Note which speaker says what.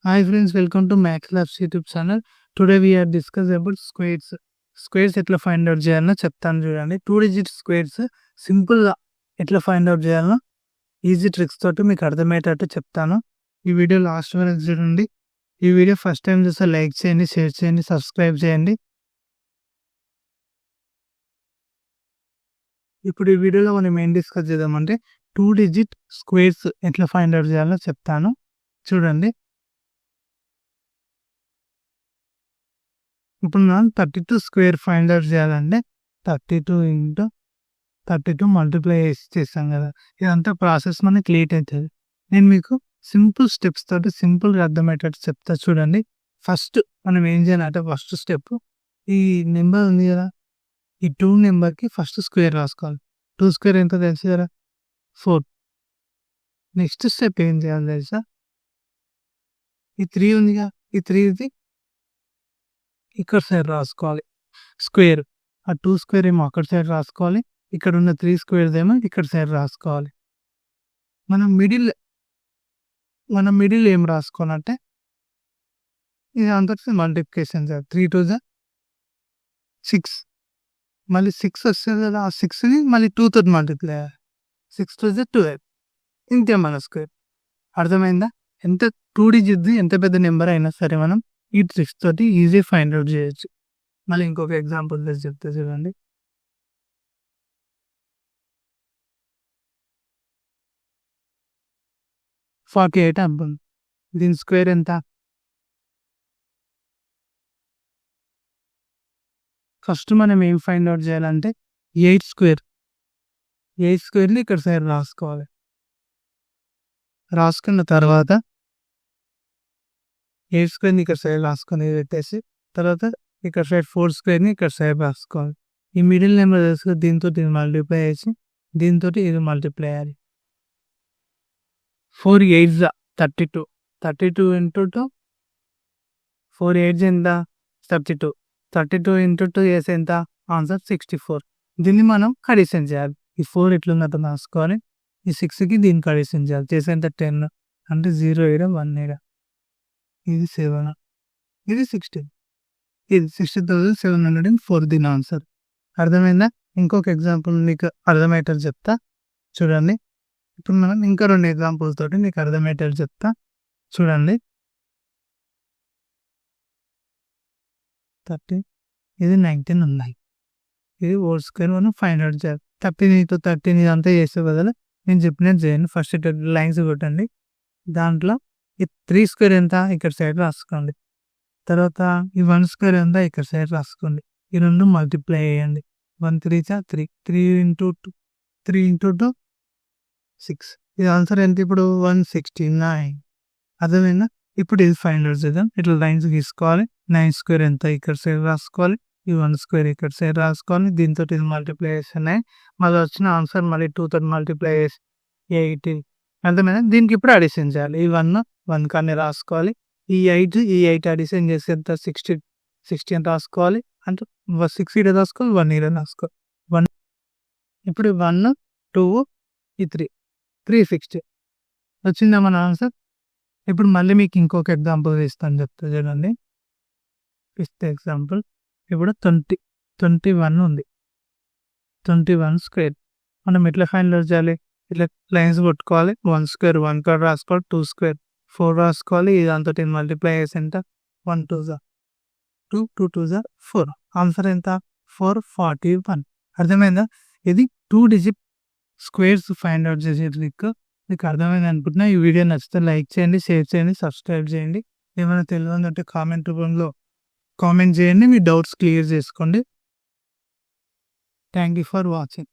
Speaker 1: Hi friends, welcome to Max Labs YouTube channel. Today we are discuss about squares. Squares ఎట్లా find out చేయాలో చెప్తాను చూడండి. 2 digit squares సింపుల్గా ఎట్లా find out చేయాలో ఈజీ ట్రిక్స్ తోటి మీకు అర్థమయ్యేటట్టు చెప్తాను. ఈ వీడియో లాస్ట్ వరకు చూడండి. ఈ వీడియో ఫస్ట్ టైం చూస్తే లైక్ చేయండి, షేర్ చేయండి, సబ్స్క్రైబ్ చేయండి. ఇప్పుడు ఈ వీడియోలో మనం ఏం డిస్కస్ చేద్దామంటే 2 డిజిట్ స్క్వేర్స్ ఎట్లా ఫైండ్ అవుట్ చేయాలో చెప్తాను చూడండి. ఇప్పుడు మనం 32 స్క్వేర్ ఫైండ్ అవుట్ చేయాలంటే 32 ఇంటూ 32 మల్టిప్లై చేస్తాం కదా, ఇదంతా ప్రాసెస్ మనకి లేట్ అవుతుంది. నేను మీకు సింపుల్ స్టెప్స్ తోటి సింపుల్గా అర్థమయ్యేటట్టు చెప్తా చూడండి. ఫస్ట్ మనం ఏం చేయాలంటే ఫస్ట్ స్టెప్ ఈ నెంబర్ ఉంది కదా, ఈ 2 నెంబర్కి ఫస్ట్ స్క్వేర్ రాసుకోవాలి. 2 స్క్వేర్ ఎంత తెలుసు కదా, 4. నెక్స్ట్ స్టెప్ ఏం చేయాలి తెలుసా, ఈ 3 ఉందిగా, ఈ 3ది ఇక్కడ సైడ్ రాసుకోవాలి స్క్వేర్. ఆ 2 స్క్వేర్ ఏమో అక్కడ సైడ్ రాసుకోవాలి, ఇక్కడ ఉన్న 3 స్క్వేర్స్ ఏమో ఇక్కడ సైడ్ రాసుకోవాలి. మనం మిడిల్ ఏం రాసుకోవాలంటే ఇది అంతా మల్టిప్లికేషన్ సార్. 3 2 6, మళ్ళీ 6 వస్తుంది కదా, ఆ 6ని మళ్ళీ 2 తోటి మల్టిప్లై. 6 2 12, ఇంతే మన స్క్వేర్. అర్థమైందా? ఎంత 2 డిజిట్ది ఎంత పెద్ద నెంబర్ అయినా సరే మనం ఈ ట్రిక్స్ తోటి ఈజీ ఫైండ్ అవుట్ చేయొచ్చు. మళ్ళీ ఇంకొక ఎగ్జాంపుల్ చేసి చెప్తే చూడండి. 48 అనుకోండి, దీని స్క్వేర్ ఎంత? ఫస్ట్ మనం ఏం ఫైండ్ అవుట్ చేయాలంటే 8 స్క్వేర్. 8 స్క్వేర్ని ఇక్కడ సైడ్ రాసుకోవాలి. రాసుకున్న తర్వాత 8 స్క్వేర్ని ఇక్కడ సైడ్ రాసుకొని పెట్టేసి తర్వాత ఇక్కడ సైడ్ 4 స్క్వేర్ని ఇక్కడ సైడ్ రాసుకోవాలి. ఈ మిడిల్ నెంబర్ తెలుసు, దీంతో ఇది మల్టిప్లై చేసి దీంతో ఇది మల్టిప్లై అయ్యాలి. 4 8 32, 32 ఇంటూ 2, 4 8 ఎంత? 32, 32 ఇంటూ 2 చేసి ఎంత? ఆన్సర్ 64. దీన్ని మనం కడిషన్ చేయాలి. ఈ 4 ఎట్లున్నదో రాసుకోవాలి, ఈ 6కి దీన్ని కడిషన్ చేయాలి. చేసి ఎంత? 10 అంటే 0 8 1 8, ఇది 7, ఇది 16, ఇది 60,704 దీని ఆన్సర్. అర్థమైందా? ఇంకొక ఎగ్జాంపుల్ మీకు అర్థమయ్యేటట్టు చెప్తా చూడండి. ఇప్పుడు మనం ఇంకా 2 ఎగ్జాంపుల్స్ తోటి మీకు అర్థమయ్యేటట్టు చెప్తా చూడండి. 30, ఇది 19 ఉన్నాయి, ఇది హోల్ స్క్వేర్ మనం ఫైండ్ అవుట్ చేయాలి. 13 to 13 ఇదంతా చేసే బదులు నేను చెప్పినట్టు చేయండి. ఫస్ట్ లైన్స్ కొట్టండి, దాంట్లో ఈ 3 స్క్వేర్ ఎంత? ఇక్కడ సైడ్ రాసుకోండి. తర్వాత ఈ 1 స్క్వేర్ ఎంత? ఇక్కడ సైడ్ రాసుకోండి. ఈ రెండు మల్టిప్లై చేయండి. 1 3 3, 3 ఇంటూ 2, 3 ఇంటూ 2 6, ఇది ఆన్సర్ ఎంత? ఇప్పుడు 169. అర్థమైందా? ఇప్పుడు ఇది ఫైండ్ అవుట్ చేద్దాం. ఇట్లా లైన్స్ గీసుకోవాలి. 9 స్క్వేర్ ఎంత? ఇక్కడ సైడ్ రాసుకోవాలి. ఈ 1 స్క్వేర్ ఇక్కడ సైడ్ రాసుకోవాలి. దీంతో ఇది మల్టిప్లై చేస్తున్నాయి. మళ్ళీ వచ్చిన ఆన్సర్ మళ్ళీ 2 తోటి మల్టిప్లై చేసి 80. అర్థమైందా? దీనికి ఇప్పుడు అడిషన్ చేయాలి. ఈ 1 కానీ రాసుకోవాలి. ఈ 8 అడిషన్ చేసి ఎంత? 60 అని రాసుకోవాలి. అంటే 6 ఈడ రాసుకోవాలి, 1 ఈడ రాసుకోవాలి. 1 ఇప్పుడు 1 2 ఈ 360 వచ్చిందా మన ఆన్సర్. ఇప్పుడు మళ్ళీ మీకు ఇంకొక ఎగ్జాంపుల్ ఇస్తాను చెప్తా చూడండి. Fifth example. ఇప్పుడు 21 ఉంది. 21 స్క్వేర్ మనం ఎట్లా ఫైండ్ అవుట్ చేయాలి? ఇట్లా లైన్స్ కొట్టుకోవాలి. 1 స్క్వేర్ 1 కాడ రాసుకోవాలి, 2 స్క్వేర్ 4 రాసుకోవాలి. ఇదంతా మల్టిప్లై చేసి ఎంత? 1 2 2 2 2 4, ఆన్సర్ ఎంత? 441. అర్థమైందా? ఇది 2 డిజిట్ స్క్వేర్స్ ఫైండ్ అవుట్ చేసే ట్రిక్. మీకు అర్థమైంది అనుకుంటున్నా. ఈ వీడియో నచ్చితే లైక్ చేయండి, షేర్ చేయండి, సబ్స్క్రైబ్ చేయండి. ఏమైనా తెలియదంటే కామెంట్ రూపంలో కామెంట్ చేయండి. మీ డౌట్స్ క్లియర్ చేసుకోండి. Thank you for watching.